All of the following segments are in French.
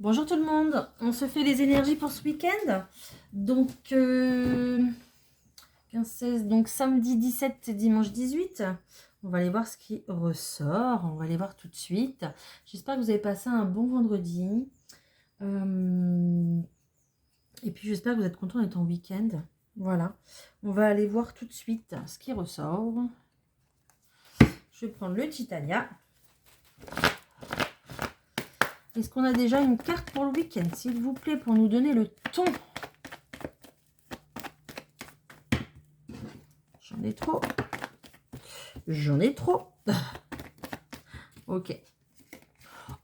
Bonjour tout le monde, on se fait les énergies pour ce week-end. Donc, 15-16, donc samedi 17, dimanche 18. On va aller voir ce qui ressort, on va aller voir tout de suite. J'espère que vous avez passé un bon vendredi. Et puis j'espère que vous êtes contents d'être en week-end. Voilà, on va aller voir tout de suite ce qui ressort. Je vais prendre le Titania. Est-ce qu'on a déjà une carte pour le week-end, s'il vous plaît, pour nous donner le ton? J'en ai trop. J'en ai trop. Ok.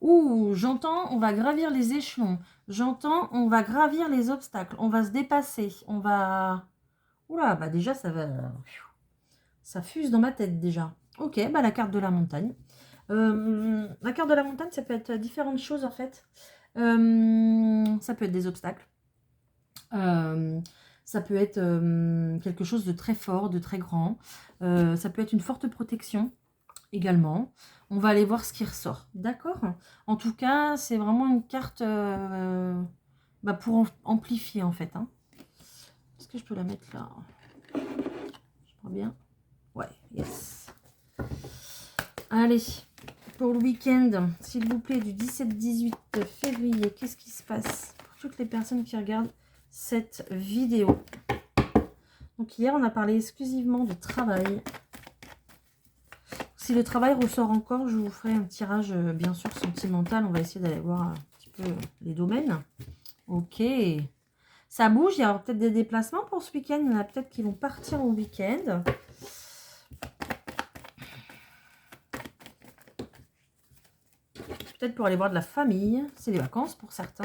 Ouh, j'entends, on va gravir les échelons. J'entends, on va gravir les obstacles. On va se dépasser. On va... Oula, bah déjà, ça va... Ça fuse dans ma tête, déjà. Ok, bah la carte de la montagne. La carte de la montagne, ça peut être différentes choses, en fait. Ça peut être des obstacles. Ça peut être quelque chose de très fort, de très grand. Ça peut être une forte protection également. On va aller voir ce qui ressort. D'accord? En tout cas, c'est vraiment une carte pour amplifier en fait. Hein. Est-ce que je peux la mettre là? Je crois bien. Ouais, yes. Allez, pour le week-end, s'il vous plaît, du 17-18 février, qu'est-ce qui se passe pour toutes les personnes qui regardent cette vidéo? Donc hier, on a parlé exclusivement de travail. Si le travail ressort encore, je vous ferai un tirage, bien sûr, sentimental. On va essayer d'aller voir un petit peu les domaines. Ok. Ça bouge. Il y aura peut-être des déplacements pour ce week-end. Il y en a peut-être qui vont partir au week-end. Peut-être pour aller voir de la famille. C'est les vacances pour certains.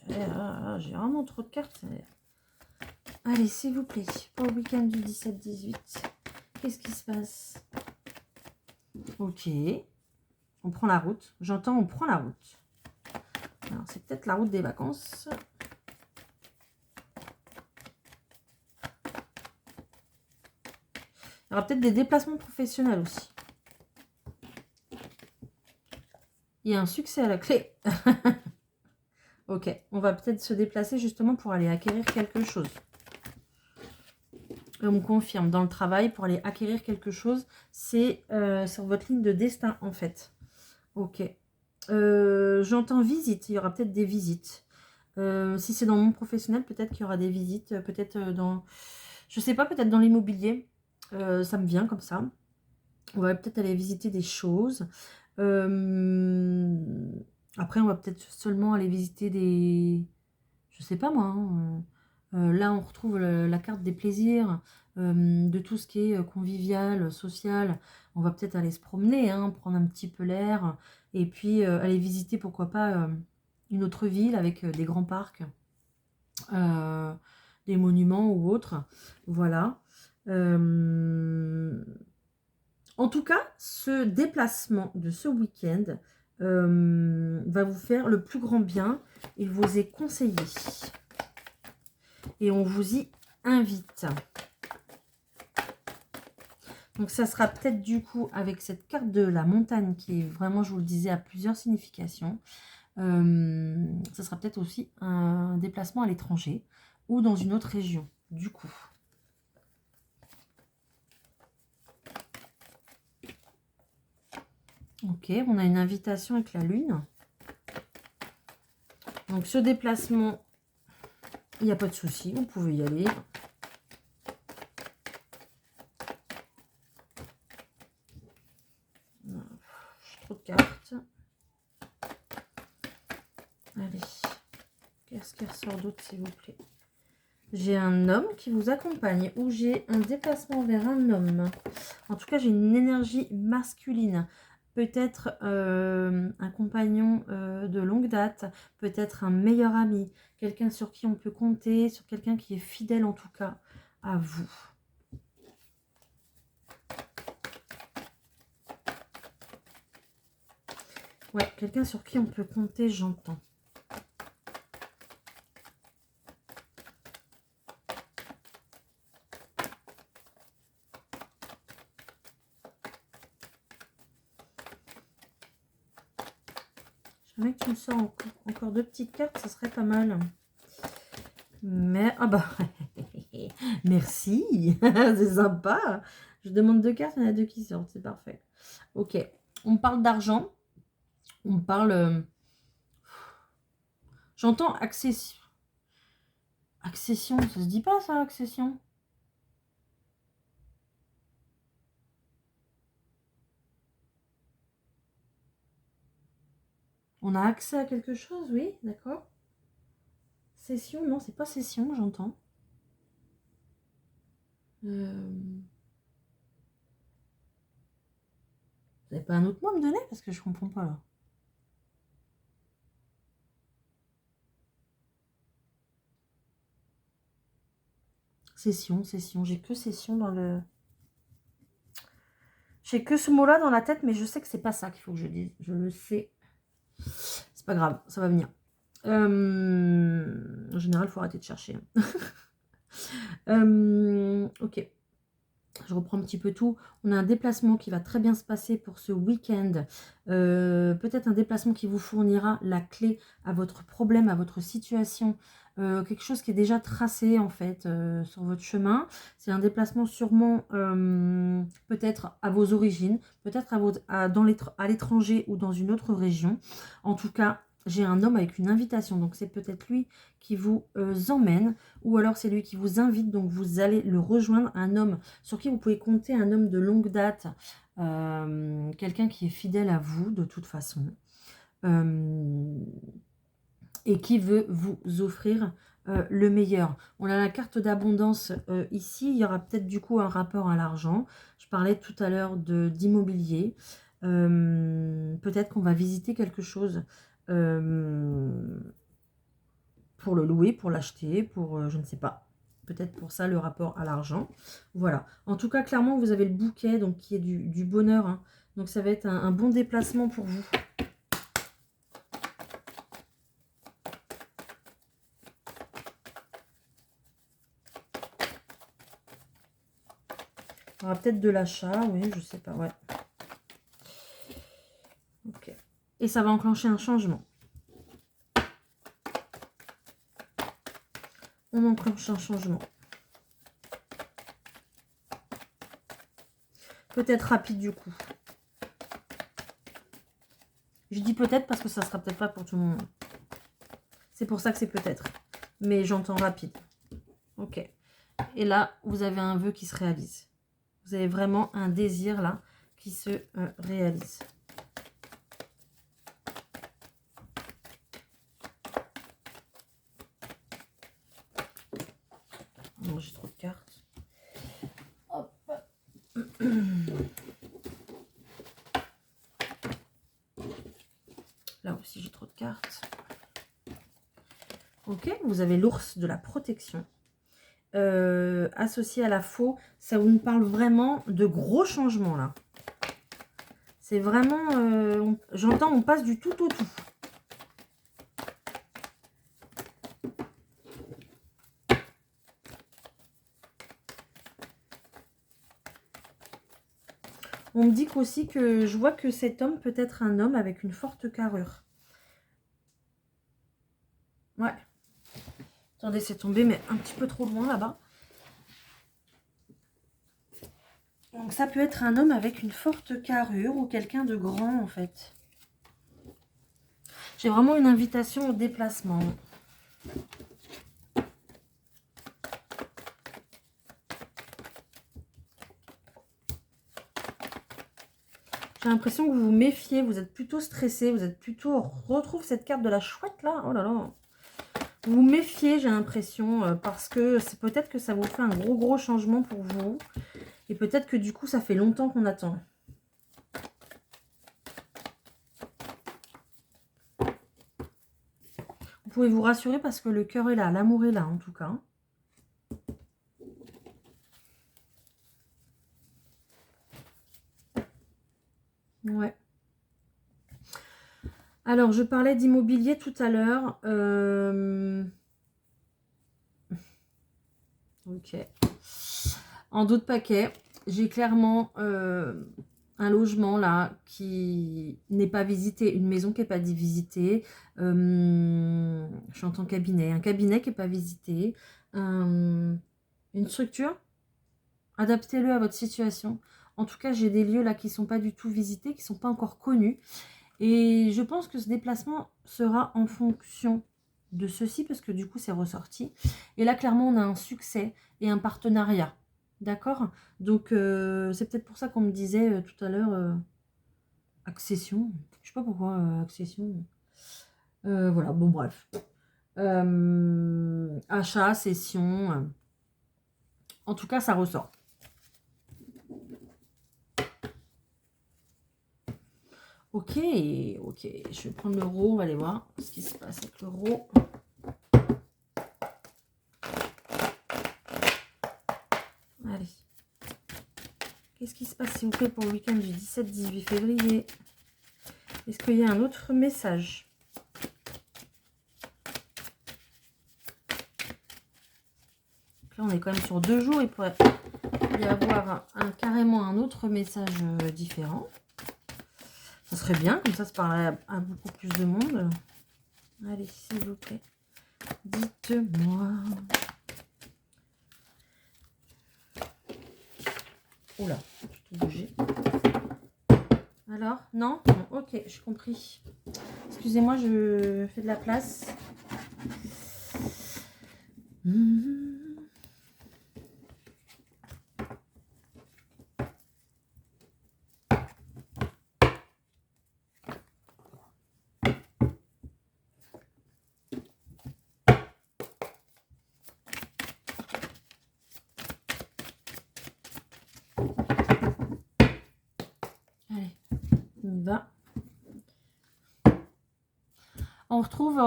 J'ai vraiment trop de cartes. Allez, s'il vous plaît, pour le week-end du 17-18. Qu'est-ce qui se passe? Ok. On prend la route. J'entends, on prend la route. Alors, c'est peut-être la route des vacances. Il y aura peut-être des déplacements professionnels aussi. Il y a un succès à la clé. Ok, on va peut-être se déplacer justement pour aller acquérir quelque chose. Et on me confirme, dans le travail, pour aller acquérir quelque chose, c'est sur votre ligne de destin en fait. Ok. J'entends visite, il y aura peut-être des visites. Si c'est dans mon professionnel, peut-être qu'il y aura des visites, peut-être dans... Je sais pas, peut-être dans l'immobilier. Ça me vient comme ça. On va peut-être aller visiter des choses. Après, on va peut-être seulement aller visiter des... Je sais pas moi. Hein, là, on retrouve la carte des plaisirs, de tout ce qui est convivial, social. On va peut-être aller se promener, hein, prendre un petit peu l'air. Et puis, aller visiter, pourquoi pas, une autre ville avec des grands parcs, des monuments ou autres. Voilà. En tout cas, ce déplacement de ce week-end va vous faire le plus grand bien. Il vous est conseillé. Et on vous y invite. Donc, ça sera peut-être du coup avec cette carte de la montagne qui est vraiment, je vous le disais, à plusieurs significations. Ça sera peut-être aussi un déplacement à l'étranger ou dans une autre région, du coup. Ok, on a une invitation avec la lune. Donc ce déplacement, il n'y a pas de souci, vous pouvez y aller. J'ai trop de cartes. Allez, qu'est-ce qui ressort d'autre s'il vous plaît? J'ai un homme qui vous accompagne ou j'ai un déplacement vers un homme. En tout cas, j'ai une énergie masculine. Peut-être un compagnon de longue date, peut-être un meilleur ami, quelqu'un sur qui on peut compter, sur quelqu'un qui est fidèle en tout cas à vous. Ouais, quelqu'un sur qui on peut compter, j'entends. J'aimerais que tu me sors encore 2 petites cartes, ça serait pas mal. Mais, ah bah, merci, c'est sympa. Je demande 2 cartes, il y en a 2 qui sortent, c'est parfait. Ok, on parle d'argent, on parle... J'entends accession. Accession, ça se dit pas ça, accession? On a accès à quelque chose, oui, d'accord. Session, non, c'est pas session, j'entends. Vous n'avez pas un autre mot à me donner? Parce que je comprends pas là. Session, session. J'ai que session dans le... J'ai que ce mot-là dans la tête, mais je sais que c'est pas ça qu'il faut que je dise. Je le sais. C'est pas grave, ça va venir. En général, il faut arrêter de chercher. Ok. Je reprends un petit peu tout. On a un déplacement qui va très bien se passer pour ce week-end. Peut-être un déplacement qui vous fournira la clé à votre problème, à votre situation. Quelque chose qui est déjà tracé en fait sur votre chemin. C'est un déplacement sûrement peut-être à vos origines, peut-être à l'étranger ou dans une autre région. En tout cas, j'ai un homme avec une invitation, donc c'est peut-être lui qui vous emmène, ou alors c'est lui qui vous invite, donc vous allez le rejoindre, un homme sur qui vous pouvez compter, un homme de longue date, quelqu'un qui est fidèle à vous de toute façon, et qui veut vous offrir le meilleur. On a la carte d'abondance ici, il y aura peut-être du coup un rapport à l'argent. Je parlais tout à l'heure d'immobilier. Peut-être qu'on va visiter quelque chose pour le louer, pour l'acheter, pour je ne sais pas. Peut-être pour ça le rapport à l'argent. Voilà. En tout cas, clairement, vous avez le bouquet, donc qui est du bonheur. Hein. Donc ça va être un bon déplacement pour vous. Il y aura peut-être de l'achat, oui, je sais pas, ouais. Ok. Et ça va enclencher un changement. On enclenche un changement. Peut-être rapide du coup. Je dis peut-être parce que ça sera peut-être pas pour tout le monde. C'est pour ça que c'est peut-être. Mais j'entends rapide. Ok. Et là, vous avez un vœu qui se réalise. Vous avez vraiment un désir là qui se réalise. Non, j'ai trop de cartes. Hop. Là aussi, j'ai trop de cartes. Ok, vous avez l'ours de la protection. Associé à la faux, ça vous nous parle vraiment de gros changements là. C'est vraiment, j'entends, on passe du tout au tout. On me dit qu'aussi que je vois que cet homme peut être un homme avec une forte carrure. Ouais. Attendez, c'est tombé, mais un petit peu trop loin là-bas. Donc ça peut être un homme avec une forte carrure ou quelqu'un de grand en fait. J'ai vraiment une invitation au déplacement. J'ai l'impression que vous vous méfiez, vous êtes plutôt stressé, vous êtes plutôt... On retrouve cette carte de la chouette là, oh là là. Vous vous méfiez, j'ai l'impression, parce que c'est peut-être que ça vous fait un gros changement pour vous. Et peut-être que du coup, ça fait longtemps qu'on attend. Vous pouvez vous rassurer parce que le cœur est là, l'amour est là en tout cas. Ouais. Alors, je parlais d'immobilier tout à l'heure. Ok. En d'autres paquets, j'ai clairement un logement là qui n'est pas visité, une maison qui n'est pas visitée, j'entends cabinet, un cabinet qui n'est pas visité, une structure, adaptez-le à votre situation. En tout cas, j'ai des lieux là qui ne sont pas du tout visités, qui ne sont pas encore connus. Et je pense que ce déplacement sera en fonction de ceci, parce que du coup, c'est ressorti. Et là, clairement, on a un succès et un partenariat. D'accord? Donc, c'est peut-être pour ça qu'on me disait tout à l'heure accession. Je sais pas pourquoi accession. Voilà, bon, bref. Achat, cession. En tout cas, ça ressort. Ok, ok. Je vais prendre l'euro. On va aller voir ce qui se passe avec l'euro. Allez. Qu'est-ce qui se passe, s'il vous plaît, pour le week-end du 17-18 février? Est-ce qu'il y a un autre message? Là, on est quand même sur 2 jours. Il pourrait y avoir carrément un autre message différent. Ça serait bien, comme ça parlerait à beaucoup plus de monde. Allez, s'il vous plaît, dites-moi. Oula, je t'ai bougé. Alors, non, non, ok, j'ai compris. Excusez-moi, je fais de la place. Allez, on y va. On retrouve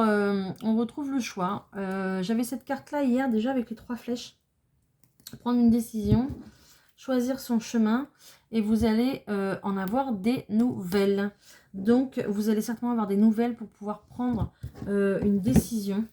le choix. J'avais cette carte-là hier déjà avec les 3 flèches. Prendre une décision, choisir son chemin et vous allez en avoir des nouvelles. Donc, vous allez certainement avoir des nouvelles pour pouvoir prendre une décision.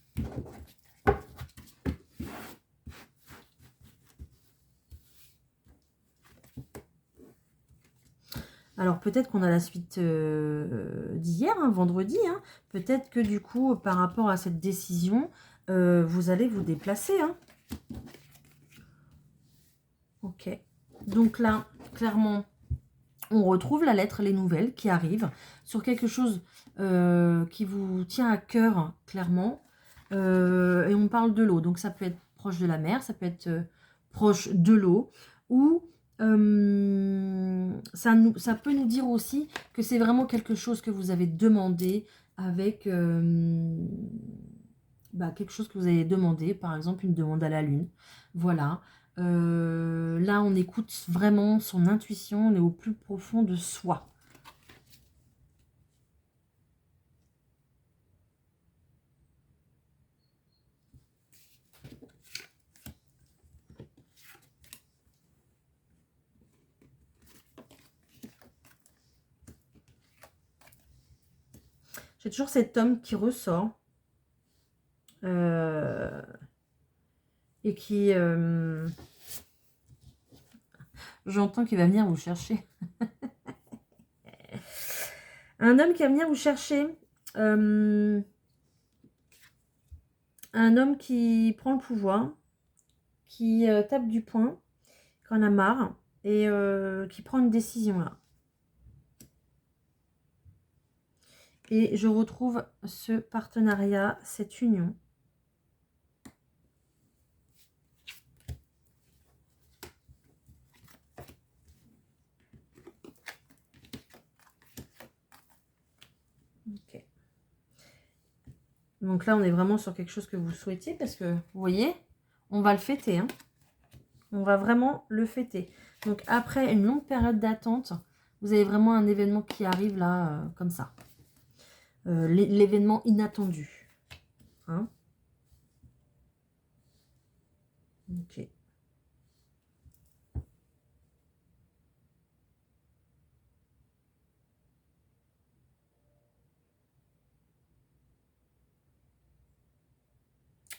Alors, peut-être qu'on a la suite d'hier, hein, vendredi. Hein. Peut-être que du coup, par rapport à cette décision, vous allez vous déplacer. Hein. Ok. Donc là, clairement, on retrouve la lettre, les nouvelles qui arrivent sur quelque chose qui vous tient à cœur, clairement. Et on parle de l'eau. Donc, ça peut être proche de la mer, ça peut être proche de l'eau. Ou ça peut nous dire aussi que c'est vraiment quelque chose que vous avez demandé avec quelque chose que vous avez demandé, par exemple une demande à la lune. Voilà. Là, on écoute vraiment son intuition, on est au plus profond de soi. J'ai toujours cet homme qui ressort et qui... j'entends qu'il va venir vous chercher. Un homme qui va venir vous chercher. Un homme qui prend le pouvoir, qui tape du poing, qui en a marre et qui prend une décision là. Et je retrouve ce partenariat, cette union. Ok. Donc là, on est vraiment sur quelque chose que vous souhaitiez parce que, vous voyez, on va le fêter. Hein. On va vraiment le fêter. Donc après une longue période d'attente, vous avez vraiment un événement qui arrive là, comme ça. L'événement inattendu. Hein. Ok.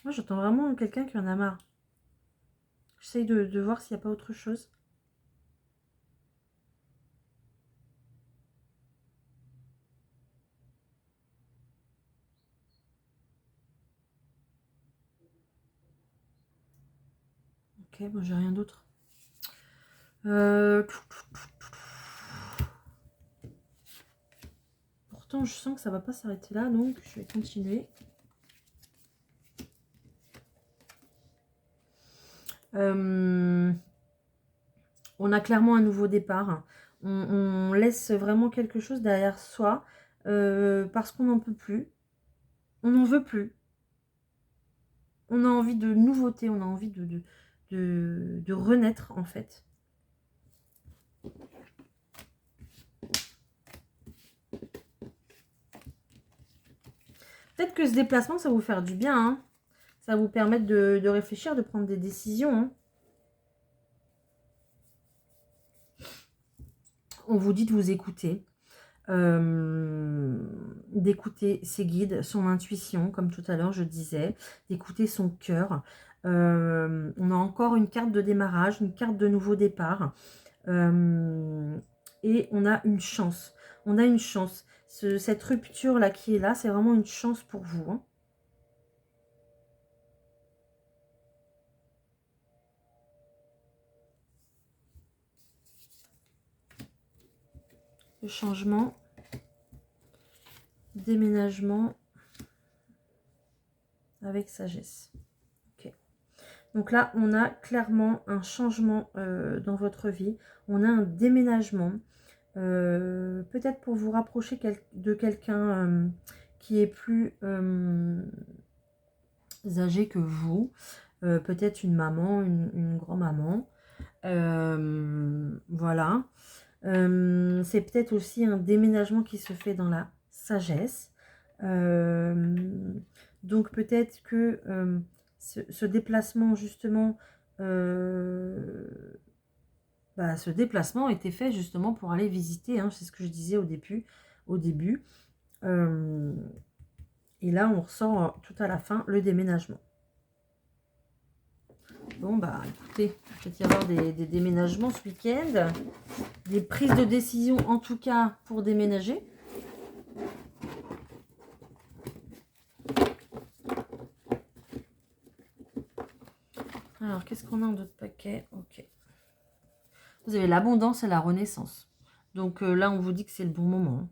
Moi, j'entends vraiment quelqu'un qui en a marre. J'essaye de voir s'il n'y a pas autre chose. Ok, bon, j'ai rien d'autre. Pourtant, je sens que ça va pas s'arrêter là, donc je vais continuer. On a clairement un nouveau départ. On laisse vraiment quelque chose derrière soi parce qu'on n'en peut plus. On n'en veut plus. On a envie de nouveauté, on a envie de renaître en fait. Peut-être que ce déplacement, ça va vous faire du bien. Hein. Ça va vous permettre de réfléchir, de prendre des décisions. Hein. On vous dit de vous écouter. D'écouter ses guides, son intuition, comme tout à l'heure je disais, d'écouter son cœur. On a encore une carte de démarrage, une carte de nouveau départ. Et on a une chance. On a une chance. Cette rupture-là qui est là, c'est vraiment une chance pour vous. Hein. Le changement, déménagement avec sagesse. Ok. Donc là, on a clairement un changement dans votre vie. On a un déménagement. Peut-être pour vous rapprocher de quelqu'un qui est plus âgé que vous. Peut-être une maman, une grand-maman. Voilà. C'est peut-être aussi un déménagement qui se fait dans la sagesse. Donc peut-être que ce déplacement justement, ce déplacement était fait justement pour aller visiter, hein, c'est ce que je disais au début. Et là on ressort tout à la fin le déménagement. Bon, bah écoutez, il va peut-être y avoir des déménagements ce week-end. Des prises de décision en tout cas pour déménager. Alors, qu'est-ce qu'on a en d'autres paquets? Ok. Vous avez l'abondance et la renaissance. Donc là, on vous dit que c'est le bon moment.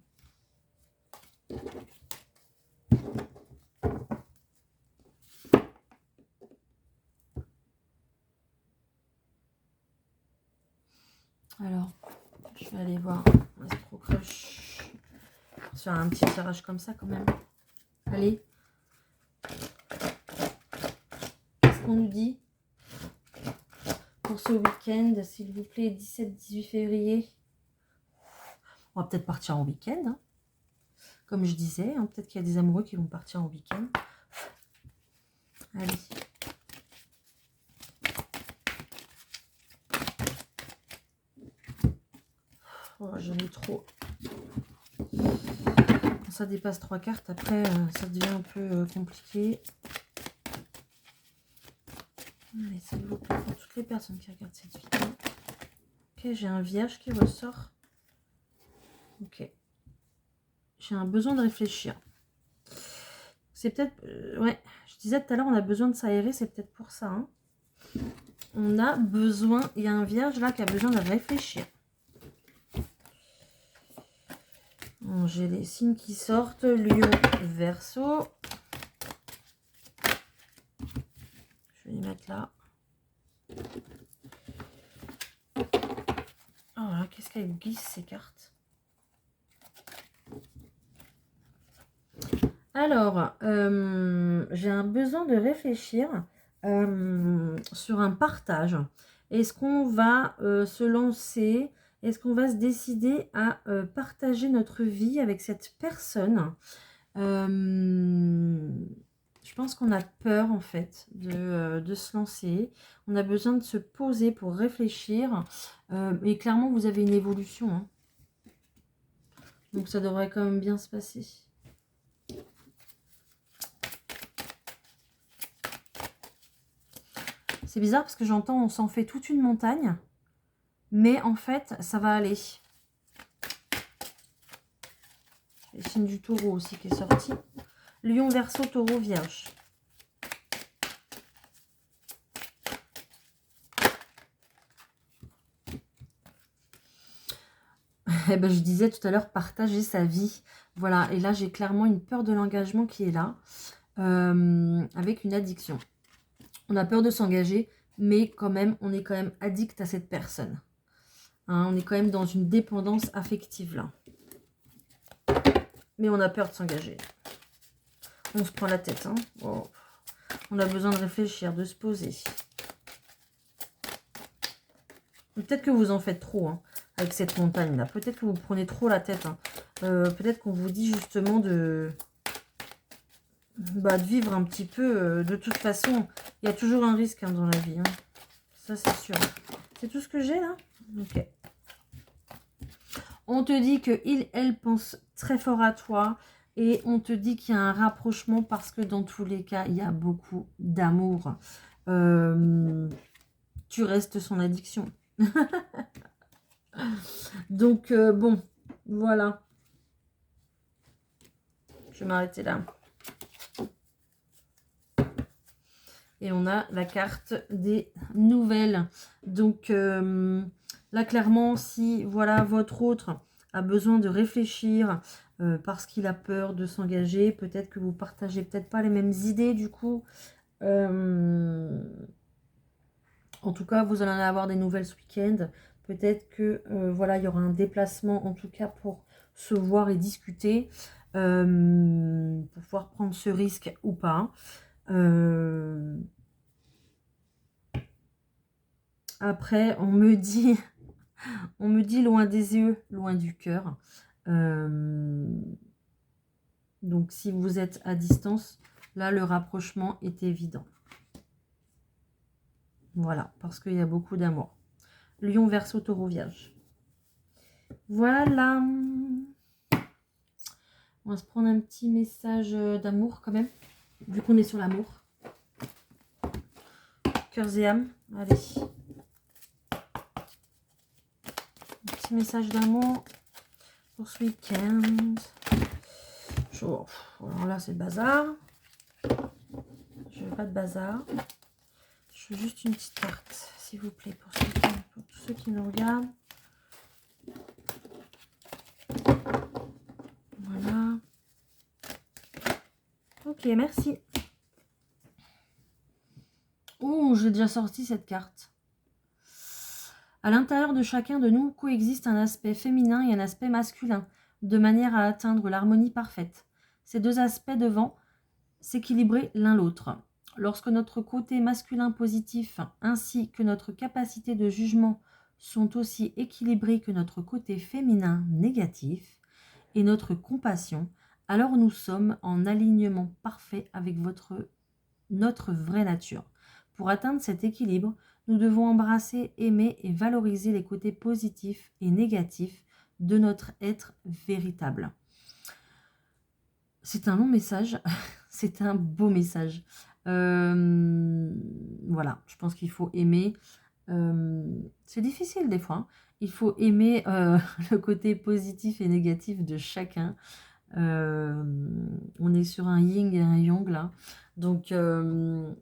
Alors, je vais aller voir Astro Crush. Sur un petit tirage comme ça quand même. Allez. Qu'est-ce qu'on nous dit pour ce week-end, s'il vous plaît, 17-18 février? On va peut-être partir en week-end. Hein. Comme je disais, hein, peut-être qu'il y a des amoureux qui vont partir en week-end. Allez. Oh, j'en ai trop. Quand ça dépasse 3 cartes, après, ça devient un peu compliqué. Allez, s'il vous plaît, pour toutes les personnes qui regardent cette vidéo. Ok, j'ai un vierge qui ressort. Ok. J'ai un besoin de réfléchir. C'est peut-être... ouais, je disais tout à l'heure, on a besoin de s'aérer, c'est peut-être pour ça. Hein. On a besoin... Il y a un vierge là qui a besoin de réfléchir. Bon, j'ai les signes qui sortent. Lion, Verseau. Je vais les mettre là. Oh là, qu'est-ce qu'elles glissent ces cartes? Alors, j'ai un besoin de réfléchir sur un partage. Est-ce qu'on va se lancer? Est-ce qu'on va se décider à partager notre vie avec cette personne? Je pense qu'on a peur en fait de se lancer. On a besoin de se poser pour réfléchir. Et clairement, vous avez une évolution. Hein. Donc ça devrait quand même bien se passer. C'est bizarre parce que j'entends on s'en fait toute une montagne. Mais en fait, ça va aller. Le signe du taureau aussi qui est sorti. Lion, Verseau, Taureau, Vierge. Eh ben, je disais tout à l'heure, partager sa vie. Voilà, et là, j'ai clairement une peur de l'engagement qui est là, avec une addiction. On a peur de s'engager, mais quand même, on est quand même addict à cette personne. Hein, on est quand même dans une dépendance affective, là. Mais on a peur de s'engager. On se prend la tête. Hein. Oh. On a besoin de réfléchir, de se poser. Peut-être que vous en faites trop hein, avec cette montagne-là. Peut-être que vous prenez trop la tête. Hein. Peut-être qu'on vous dit justement de vivre un petit peu. De toute façon, il y a toujours un risque hein, dans la vie. Hein. Ça, c'est sûr. C'est tout ce que j'ai là? Ok. On te dit que elle pense très fort à toi. Et on te dit qu'il y a un rapprochement parce que dans tous les cas, il y a beaucoup d'amour. Tu restes son addiction. Donc, bon, voilà. Je vais m'arrêter là. Et on a la carte des nouvelles. Donc, là, clairement, si, voilà, votre autre a besoin de réfléchir parce qu'il a peur de s'engager, peut-être que vous partagez peut-être pas les mêmes idées, du coup. En tout cas, vous allez en avoir des nouvelles ce week-end. Peut-être que, voilà, il y aura un déplacement, en tout cas, pour se voir et discuter. Pour pouvoir prendre ce risque ou pas. Après, on me dit loin des yeux, loin du cœur. Donc, si vous êtes à distance, là, le rapprochement est évident. Voilà, parce qu'il y a beaucoup d'amour. Lion, Verseau, Taureau, Vierge. Voilà. On va se prendre un petit message d'amour quand même, vu qu'on est sur l'amour. Cœurs et âmes, allez. Un petit message d'amour pour ce week-end. Alors là, c'est le bazar. Je veux pas de bazar. Je veux juste une petite carte, s'il vous plaît, pour tous ceux qui nous regardent. Voilà. Ok, merci. Oh, j'ai déjà sorti cette carte. À l'intérieur de chacun de nous coexiste un aspect féminin et un aspect masculin, de manière à atteindre l'harmonie parfaite. Ces deux aspects devant s'équilibrer l'un l'autre. Lorsque notre côté masculin positif ainsi que notre capacité de jugement sont aussi équilibrés que notre côté féminin négatif et notre compassion, alors nous sommes en alignement parfait avec notre vraie nature. Pour atteindre cet équilibre, nous devons embrasser, aimer et valoriser les côtés positifs et négatifs de notre être véritable. C'est un long message, c'est un beau message. Voilà, je pense qu'il faut aimer. C'est difficile des fois. Hein. Il faut aimer le côté positif et négatif de chacun. On est sur un yin et un yang là. Donc,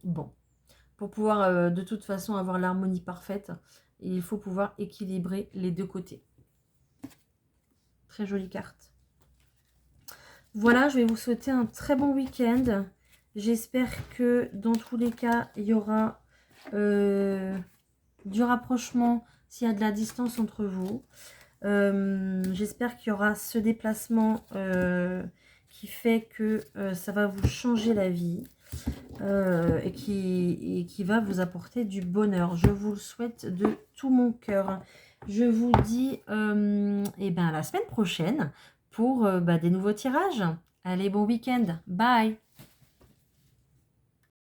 bon. Pour pouvoir de toute façon avoir l'harmonie parfaite, il faut pouvoir équilibrer les deux côtés. Très jolie carte. Voilà, je vais vous souhaiter un très bon week-end. J'espère que dans tous les cas, il y aura du rapprochement s'il y a de la distance entre vous. J'espère qu'il y aura ce déplacement qui fait que ça va vous changer la vie. Et qui va vous apporter du bonheur. Je vous le souhaite de tout mon cœur. Je vous dis eh ben, à la semaine prochaine pour des nouveaux tirages. Allez, bon week-end. Bye.